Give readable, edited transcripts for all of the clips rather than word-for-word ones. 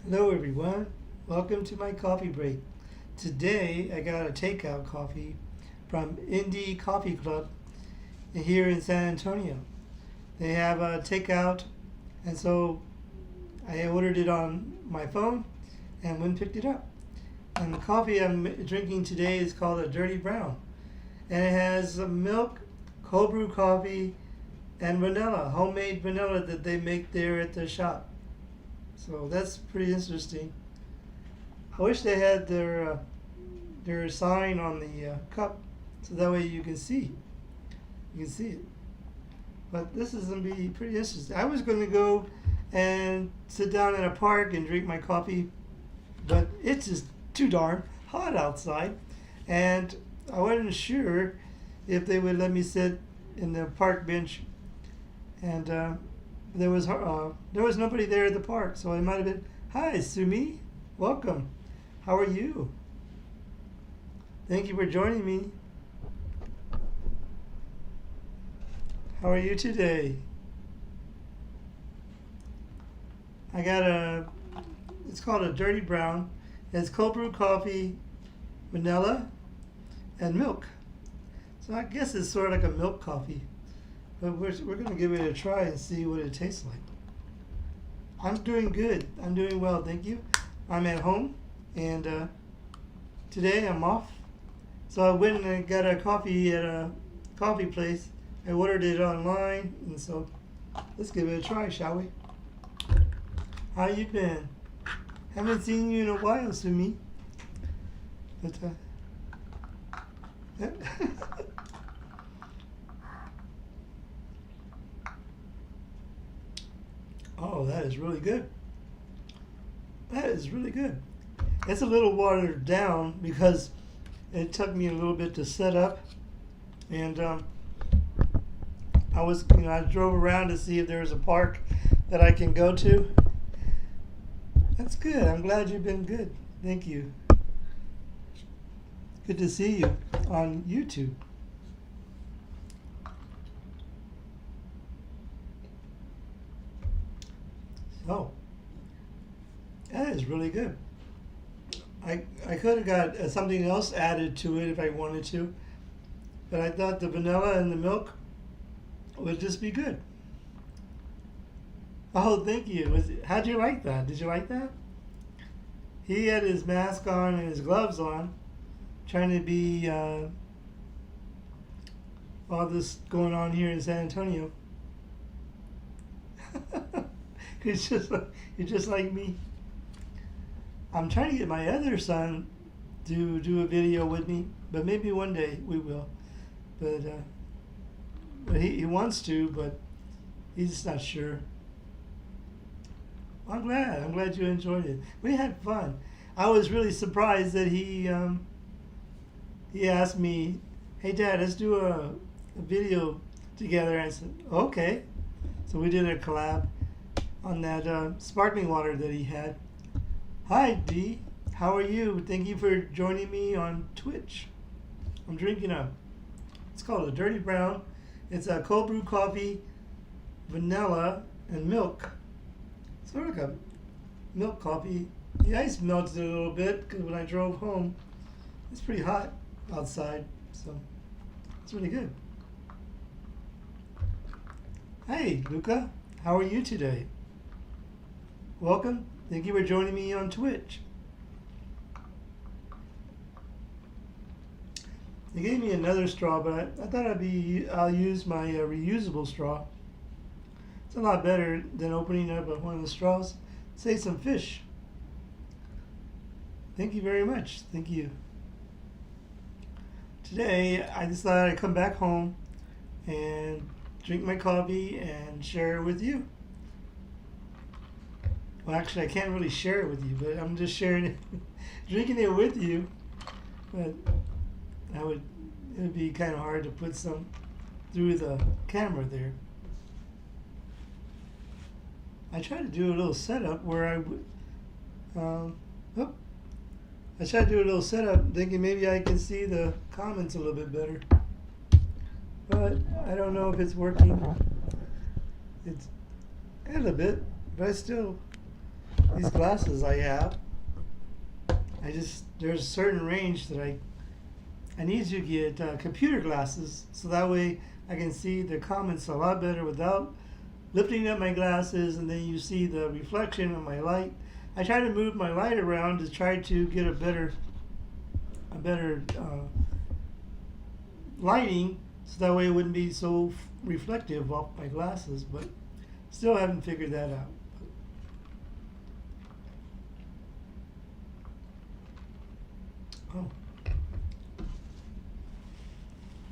Hello everyone, welcome to my coffee break. Today I got a takeout coffee from Indy Coffee Club here in San Antonio. They have a takeout, and so I ordered it on my phone and went and picked it up. And the coffee I'm drinking today is called a Dirty Brown, and it has milk, cold brew coffee, and vanilla, homemade vanilla that they make there at the shop. So that's pretty interesting. I wish they had their sign on the cup, so that way you can see it. But this is gonna be pretty interesting. I was going to go and sit down in a park and drink my coffee, but it's just too darn hot outside, and I wasn't sure if they would let me sit in the park bench, and there was nobody there at the park, so I might have been, "Hi, Sumi, welcome. How are you? Thank you for joining me. How are you today?" I got it's called a Dirty Brown. It's cold brew coffee, vanilla, and milk. So I guess it's sort of like a milk coffee. But we're going to give it a try and see what it tastes like. I'm doing good. I'm doing well, thank you. I'm at home, and today I'm off. So I went and got a coffee at a coffee place. I ordered it online, and so let's give it a try, shall we? How you been? Haven't seen you in a while, Sumi. But oh, that is really good. That is really good. It's a little watered down because it took me a little bit to set up, and I drove around to see if there was a park that I can go to. That's good. I'm glad you've been good. Thank you. Good to see you on YouTube. Oh, that is really good. I could have got something else added to it if I wanted to, but I thought the vanilla and the milk would just be good. Oh, thank you. How'd you like that? Did you like that? He had his mask on and his gloves on, trying to be all this going on here in San Antonio. He's just like me. I'm trying to get my other son to do a video with me, but maybe one day we will. But he wants to, but he's just not sure. I'm glad. I'm glad you enjoyed it. We had fun. I was really surprised that he asked me, "Hey, Dad, let's do a video together." I said, "Okay." So we did a collab on that sparkling water that he had. Hi, Dee. How are you? Thank you for joining me on Twitch. I'm drinking it's called a Dirty Brown. It's a cold brew coffee, vanilla, and milk. Sort of like a milk coffee. The ice melted a little bit because when I drove home, it's pretty hot outside, so it's really good. Hey, Luca. How are you today? Welcome. Thank you for joining me on Twitch. They gave me another straw, but I thought I'll use my reusable straw. It's a lot better than opening up one of the straws. Save some fish. Thank you very much. Thank you. Today, I decided I'd come back home and drink my coffee and share it with you. Well, actually, I can't really share it with you, but I'm just sharing it, drinking it with you. But it would be kind of hard to put some through the camera there. I tried to do a little setup where I tried to do a little setup thinking maybe I can see the comments a little bit better. But I don't know if it's working. It's a little bit, but I still these glasses I have, there's a certain range that I need to get computer glasses so that way I can see the comments a lot better without lifting up my glasses, and then you see the reflection of my light. I try to move my light around to try to get a better lighting, so that way it wouldn't be so reflective off my glasses, but still haven't figured that out. Oh,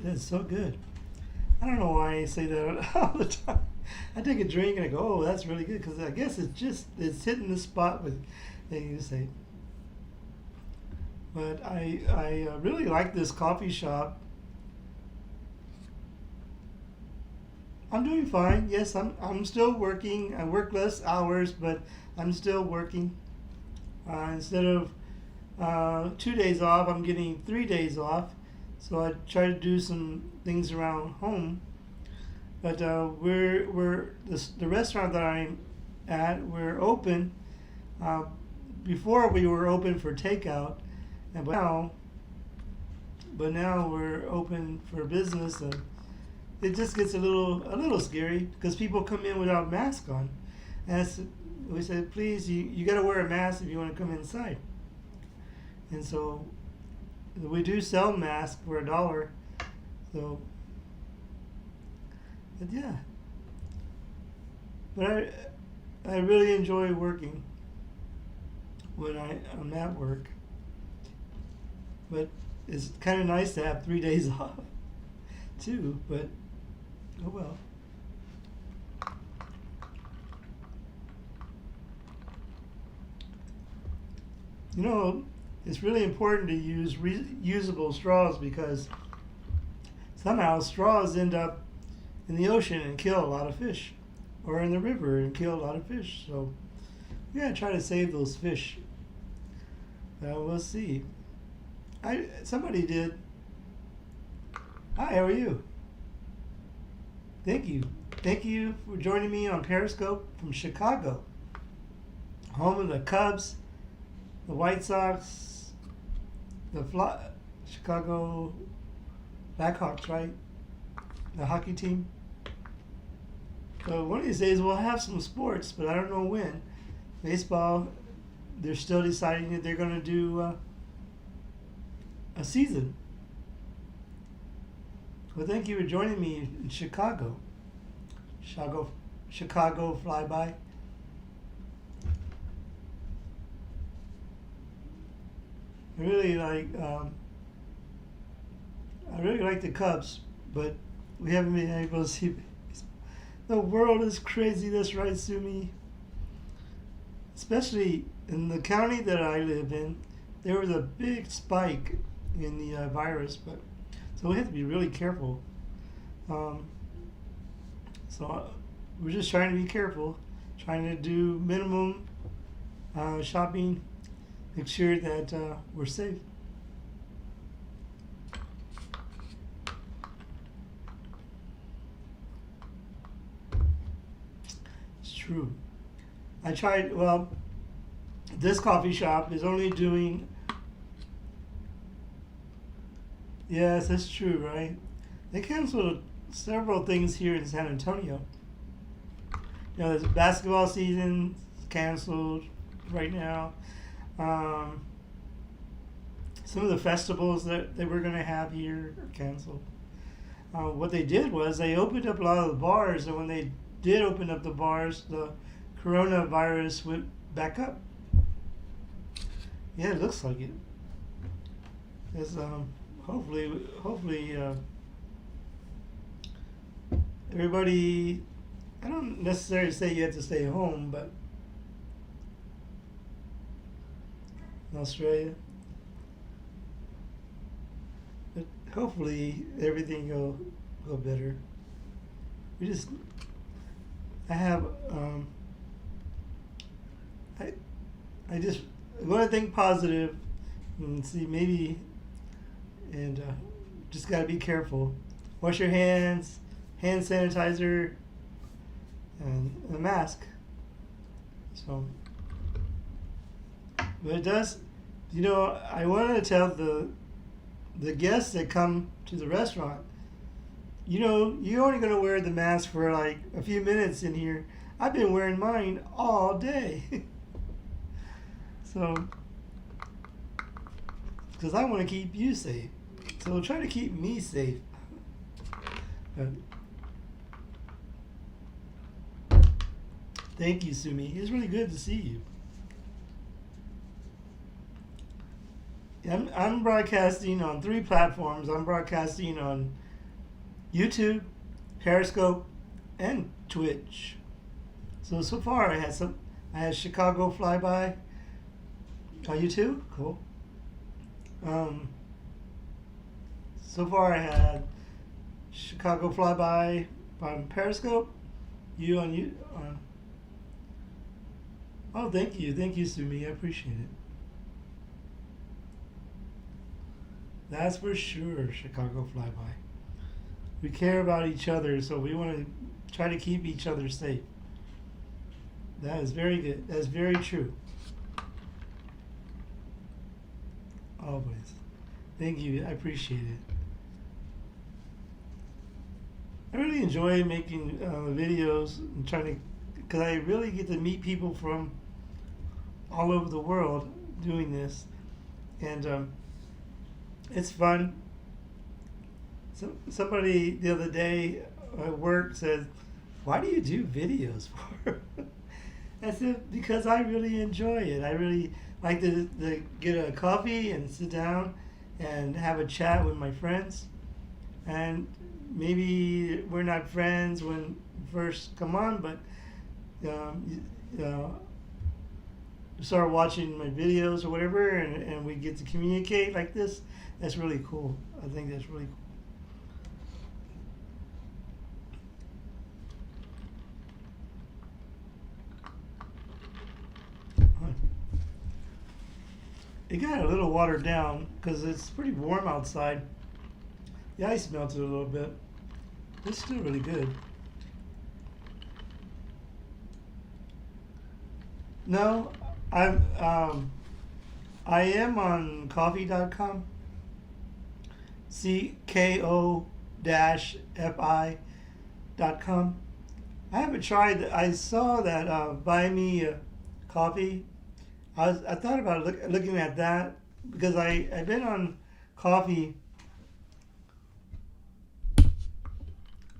that's so good. I don't know why I say that all the time. I take a drink and I go, oh, that's really good, because I guess it's hitting the spot with, you say. But I really like this coffee shop. I'm doing fine. Yes, I'm still working. I work less hours, but I'm still working. Instead of 2 days off, I'm getting 3 days off. So I try to do some things around home. But the restaurant that I'm at, we're open. Before we were open for takeout, and but now we're open for business, and it just gets a little scary because people come in without masks on, and we said, please, you got to wear a mask if you want to come inside. And so we do sell masks for $1. So, but yeah, but I really enjoy working when I'm at work. But it's kind of nice to have 3 days off too, but oh well. You know, it's really important to use reusable straws, because somehow straws end up in the ocean and kill a lot of fish, or in the river and kill a lot of fish. So we gotta try to save those fish. We'll see. Somebody did. Hi, how are you? Thank you. Thank you for joining me on Periscope from Chicago, home of the Cubs, the White Sox, the Chicago Blackhawks, right? The hockey team. So one of these days we'll have some sports, but I don't know when. Baseball, they're still deciding that they're going to do a season. Well, thank you for joining me in Chicago. Chicago flyby. I really like the Cubs, but we haven't been able to see. The world is crazy. That's right, Sumi. Especially in the county that I live in, there was a big spike in the virus, but so we have to be really careful. So we're just trying to be careful, trying to do minimum shopping, make sure that we're safe. It's true. I tried, well, this coffee shop is only doing, yes, that's true, right? They canceled several things here in San Antonio. You know, the basketball season canceled right now. Some of the festivals that they were going to have here are canceled. What they did was they opened up a lot of the bars, and when they did open up the bars, the coronavirus went back up. Yeah, it looks like it. It's, hopefully, everybody, I don't necessarily say you have to stay home, but in Australia, but hopefully everything will go better. I just want to think positive and see maybe, and just got to be careful. Wash your hands, hand sanitizer, and a mask. So But it does, I want to tell the guests that come to the restaurant, you're only going to wear the mask for like a few minutes in here. I've been wearing mine all day. So, because I want to keep you safe. So try to keep me safe. Thank you, Sumi. It's really good to see you. I'm broadcasting on 3 platforms. I'm broadcasting on YouTube, Periscope, and Twitch. So far I had Chicago Flyby on YouTube. Cool. So far I had Chicago Flyby on Periscope. You on you. Oh, thank you, Sumi. I appreciate it. That's for sure, Chicago Flyby. We care about each other, so we want to try to keep each other safe. That is very good. That's very true. Always. Thank you. I appreciate it. I really enjoy making videos and trying to, because I really get to meet people from all over the world doing this, and it's fun. So somebody the other day at work said, "Why do you do videos for?" I said, "Because I really enjoy it. I really like to get a coffee and sit down and have a chat with my friends. And maybe we're not friends when we first come on, but start watching my videos or whatever, and we get to communicate like this. That's really cool. I think that's really cool. It got a little watered down because it's pretty warm outside. The ice melted a little bit. It's still really good. No, I am on coffee.com. CKO-FI.com. I haven't tried. I saw that buy me a coffee. I thought about looking at that because I've been on coffee.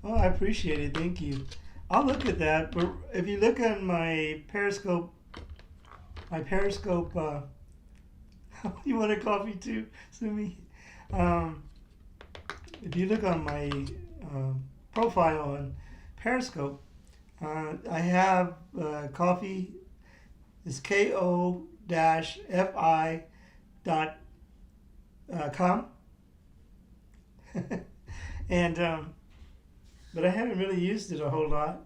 Oh, I appreciate it. Thank you. I'll look at that. But if you look at my Periscope, you want a coffee too, Sumi? If you look on my profile on Periscope, I have coffee. It's ko-fi.com. And but I haven't really used it a whole lot.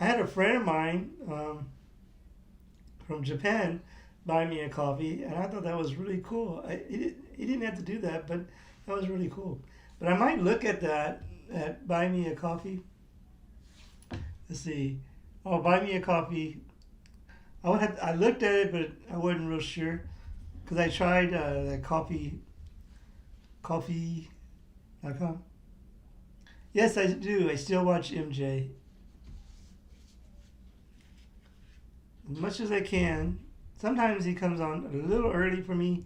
I had a friend of mine from Japan buy me a coffee, and I thought that was really cool. He didn't have to do that, but that was really cool. But I might look at that, at buy me a coffee. Let's see. Oh, buy me a coffee. I looked at it, but I wasn't real sure because I tried that coffee.com. Yes, I do. I still watch MJ as much as I can. Sometimes he comes on a little early for me,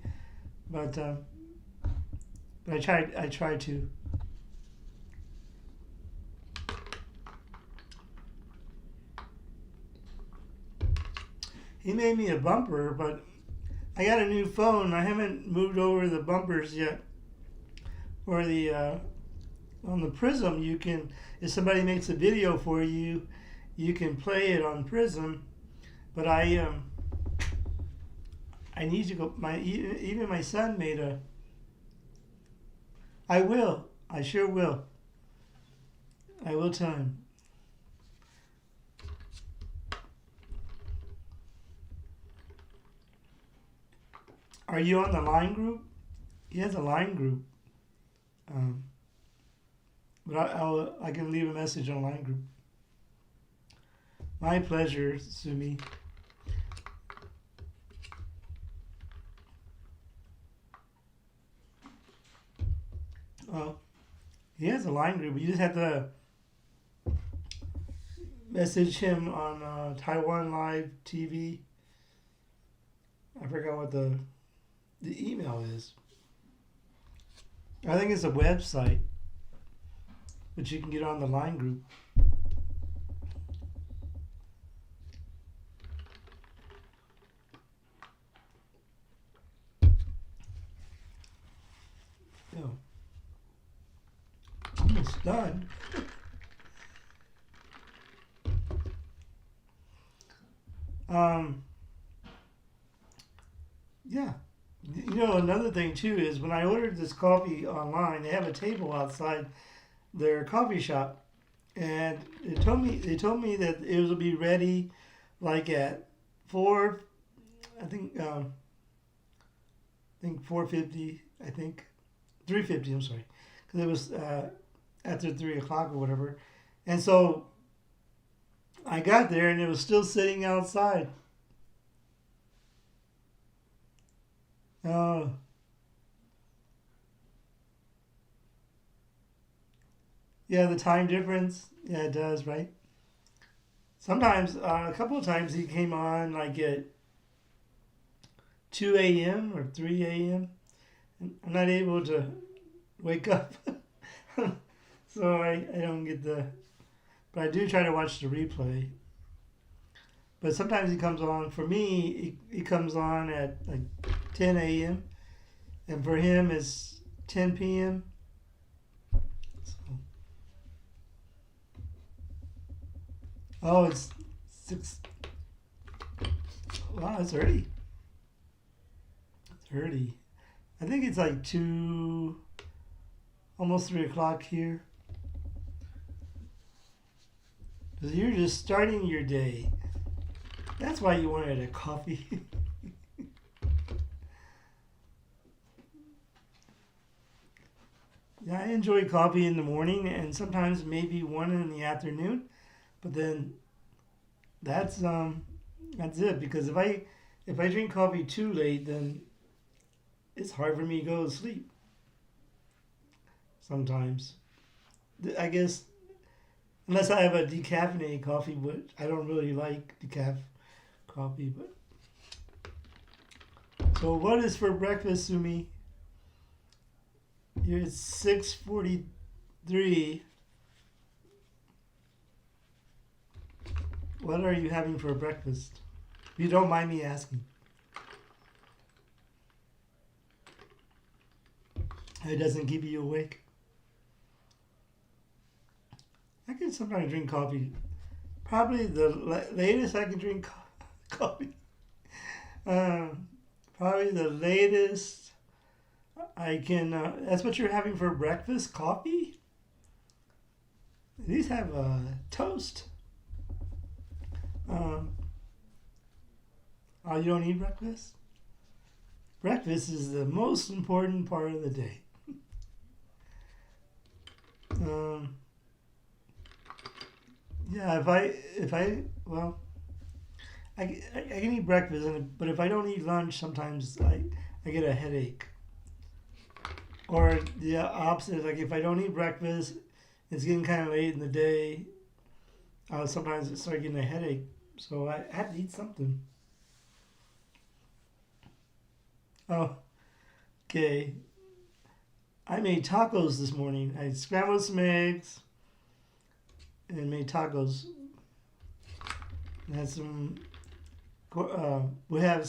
but I try to. He made me a bumper, but I got a new phone. I haven't moved over the bumpers yet. Or the on the Prism, you can, if somebody makes a video for you, you can play it on Prism. But I need to go. Even my son made a. I will. I sure will. I will tell him. Are you on the line group? He has a line group. But I can leave a message on line group. My pleasure, Sumi. Well, he has a line group. You just have to message him on Taiwan Live TV. I forgot what the email is. I think it's a website, but you can get on the line group. So, almost done. Yeah. You know, another thing too is when I ordered this coffee online, they have a table outside their coffee shop, and they told me that it will be ready like at 4. I think 4:50. I think 3:50. I'm sorry, because it was after 3 o'clock or whatever, and so I got there and it was still sitting outside. Oh, yeah, the time difference. Yeah, it does, right? Sometimes, a couple of times he came on like at 2 a.m. or 3 a.m. And I'm not able to wake up. So I don't get but I do try to watch the replay. But sometimes he comes on, for me, he comes on at like 10 a.m. And for him, it's 10 p.m. So, oh, it's 6. Wow, it's early. It's early. I think it's like 2, almost 3 o'clock here. Because you're just starting your day. That's why you wanted a coffee. Yeah, I enjoy coffee in the morning and sometimes maybe one in the afternoon. But then that's that's it, because if I drink coffee too late, then it's hard for me to go to sleep sometimes. I guess unless I have a decaffeinated coffee, which I don't really like decaf coffee. But so what is for breakfast, Sumi? It's 6:43. What are you having for breakfast? If you don't mind me asking. It doesn't keep you awake. I can sometimes drink coffee. Probably the latest I can drink coffee. Um, Probably the latest I can. That's what you're having for breakfast? Coffee? These have toast. Um, oh, you don't eat breakfast? Breakfast is the most important part of the day. Um, yeah, well, I can eat breakfast, but if I don't eat lunch, sometimes I get a headache. Or the opposite, like if I don't eat breakfast, it's getting kind of late in the day. Sometimes I start getting a headache, so I have to eat something. Oh, okay. I made tacos this morning. I scrambled some eggs and made tacos. And had some. We have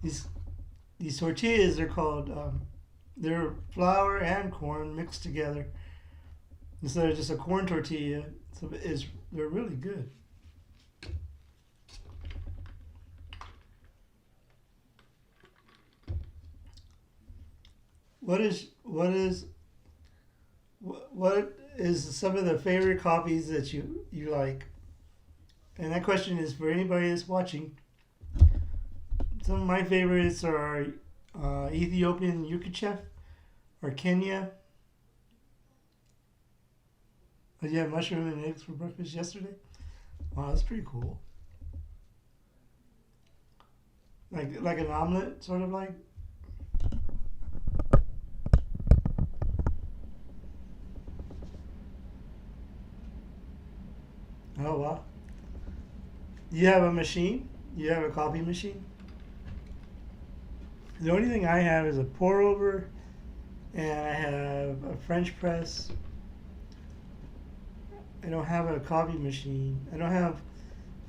these these tortillas. They're called. They're flour and corn mixed together instead of just a corn tortilla. So they're really good. What is some of the favorite coffees that you like? And that question is for anybody that's watching. Some of my favorites are Ethiopian Yukachev or Kenya. Did you have mushroom and eggs for breakfast yesterday? Wow, that's pretty cool. Like an omelet, sort of like. You have a machine? You have a coffee machine? The only thing I have is a pour over, and I have a French press. I don't have a coffee machine. I don't have.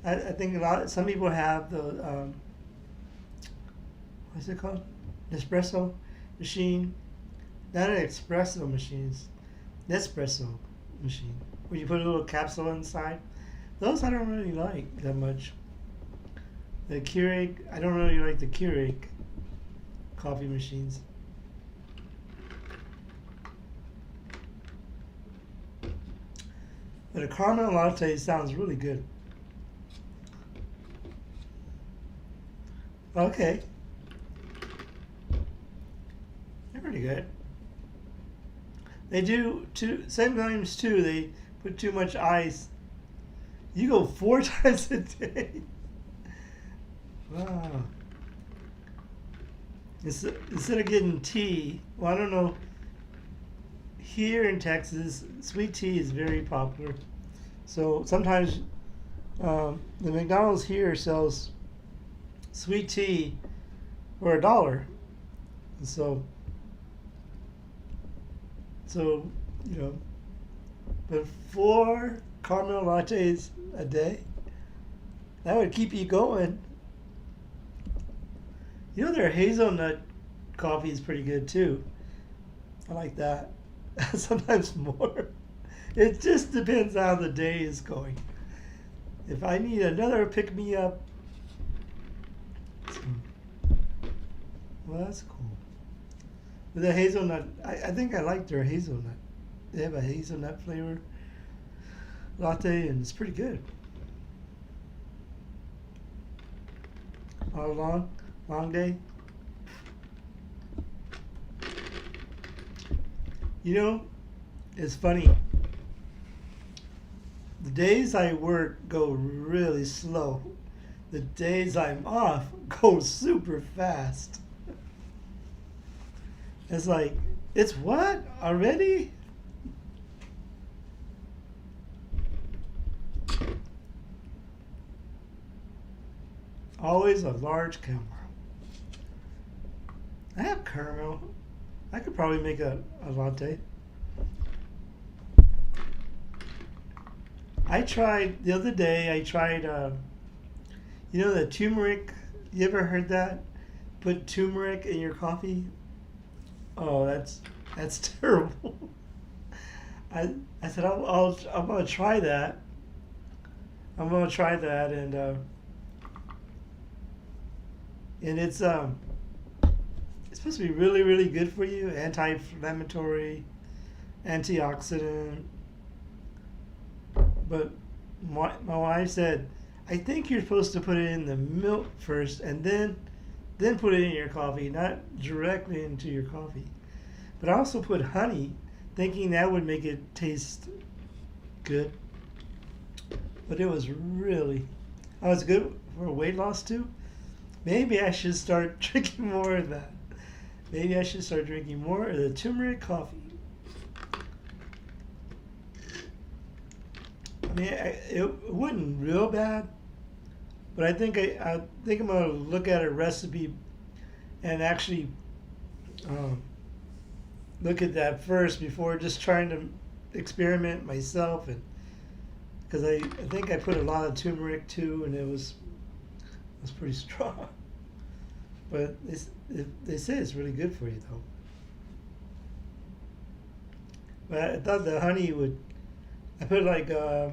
I think some people have the what's it called? Espresso machine. Not an espresso machine. It's Nespresso machine where you put a little capsule inside. Those I don't really like that much. The Keurig, I don't really like the Keurig coffee machines. But a caramel latte sounds really good. Okay. They're pretty good. They do sometimes too, they put too much ice. You go 4 times a day. Wow. Instead of getting tea, well, I don't know. Here in Texas, sweet tea is very popular. So sometimes the McDonald's here sells sweet tea for $1. And so you know, but 4 caramel lattes a day, that would keep you going. You know, their hazelnut coffee is pretty good too. I like that. Sometimes more. It just depends how the day is going. If I need another pick me up, well, that's cool. With the hazelnut, I think I like their hazelnut. They have a hazelnut flavor latte, and it's pretty good. All long day. You know, it's funny. The days I work go really slow. The days I'm off go super fast. It's like, it's what? Already? Always a large caramel. I have caramel. I could probably make a latte. The other day, you know the turmeric? You ever heard that? Put turmeric in your coffee? Oh, that's terrible. I said, I'm going to try that. I'm going to try that, and it's supposed to be really, really good for you. Anti-inflammatory, antioxidant. But my wife said, I think you're supposed to put it in the milk first and then put it in your coffee, not directly into your coffee. But I also put honey, thinking that would make it taste good. But it was good for weight loss too. Maybe I should start drinking more of that. Maybe I should start drinking more of the turmeric coffee. I mean, it wasn't real bad, but I think I'm gonna look at a recipe and actually look at that first before just trying to experiment myself, and because I think I put a lot of turmeric too, and it was pretty strong. But they say it's really good for you though. But I thought the honey would. I put like I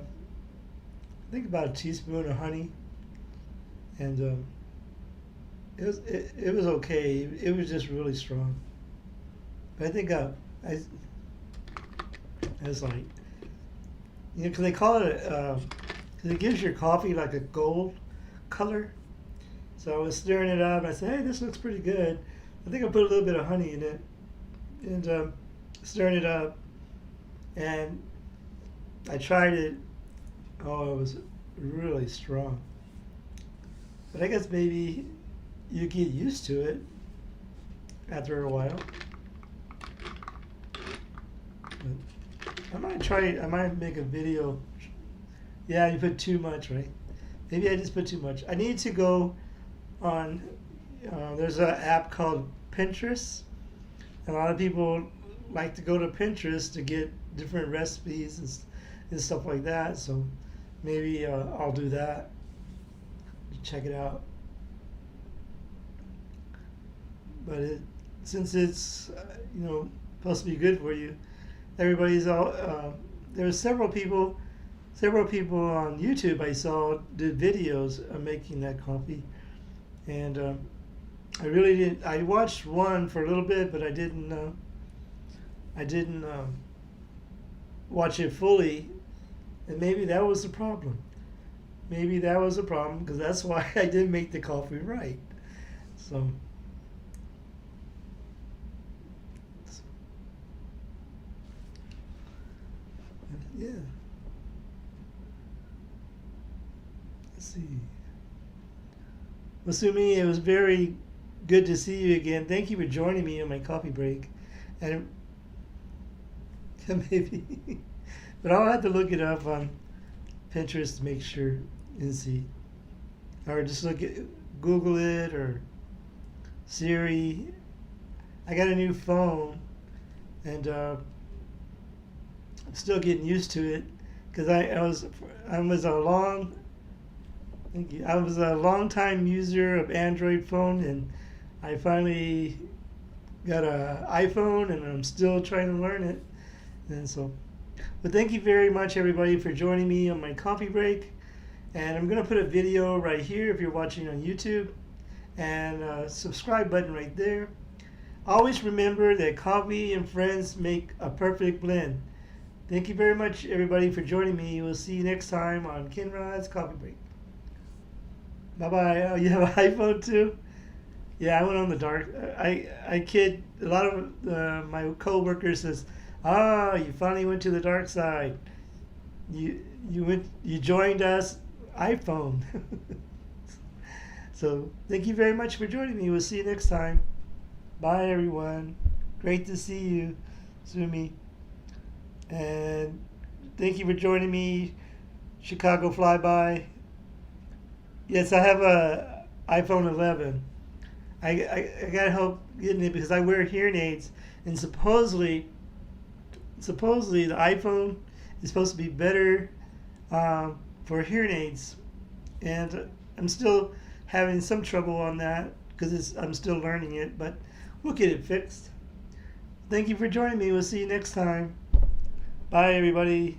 think about a teaspoon of honey, and it was okay. It was just really strong. But I think I was like, you know, because they call it because it gives your coffee like a gold color. So I was stirring it up, and I said, hey, this looks pretty good. I think I put a little bit of honey in it, and stirring it up, and I tried it. Oh, it was really strong. But I guess maybe you get used to it after a while. But I might make a video. Yeah, you put too much, right? Maybe I just put too much. I need to go on. There's an app called Pinterest. A lot of people like to go to Pinterest to get different recipes and stuff like that. So maybe I'll do that. Check it out. But since it's supposed to be good for you, everybody's all. There's several people on YouTube I saw did videos of making that coffee, and I really didn't. I watched one for a little bit, but I didn't. I didn't watch it fully, and maybe that was the problem. Maybe that was the problem because that's why I didn't make the coffee right. So. Yeah. Let's see. Well, Sumi, it was very good to see you again. Thank you for joining me on my coffee break. And maybe, but I'll have to look it up on Pinterest to make sure and see, or just Google it or Siri. I got a new phone, and I'm still getting used to it because I was a long. Thank you. I was a long time user of Android phone, and I finally got an iPhone, and I'm still trying to learn it. And so, but thank you very much, everybody, for joining me on my coffee break. And I'm gonna put a video right here if you're watching on YouTube, and a subscribe button right there. Always remember that coffee and friends make a perfect blend. Thank you very much, everybody, for joining me. We'll see you next time on Kinrod's Coffee Break. Bye-bye. Oh, you have an iPhone too? Yeah, I went on the dark. I kid. A lot of my co-workers says, you finally went to the dark side. You joined us, iPhone. So thank you very much for joining me. We'll see you next time. Bye, everyone. Great to see you, Sumi. And thank you for joining me, Chicago Flyby. Yes, I have a iPhone 11. I gotta help getting it because I wear hearing aids, and supposedly the iPhone is supposed to be better for hearing aids, and I'm still having some trouble on that because I'm still learning it, but we'll get it fixed. Thank you for joining me. We'll see you next time. Bye, everybody.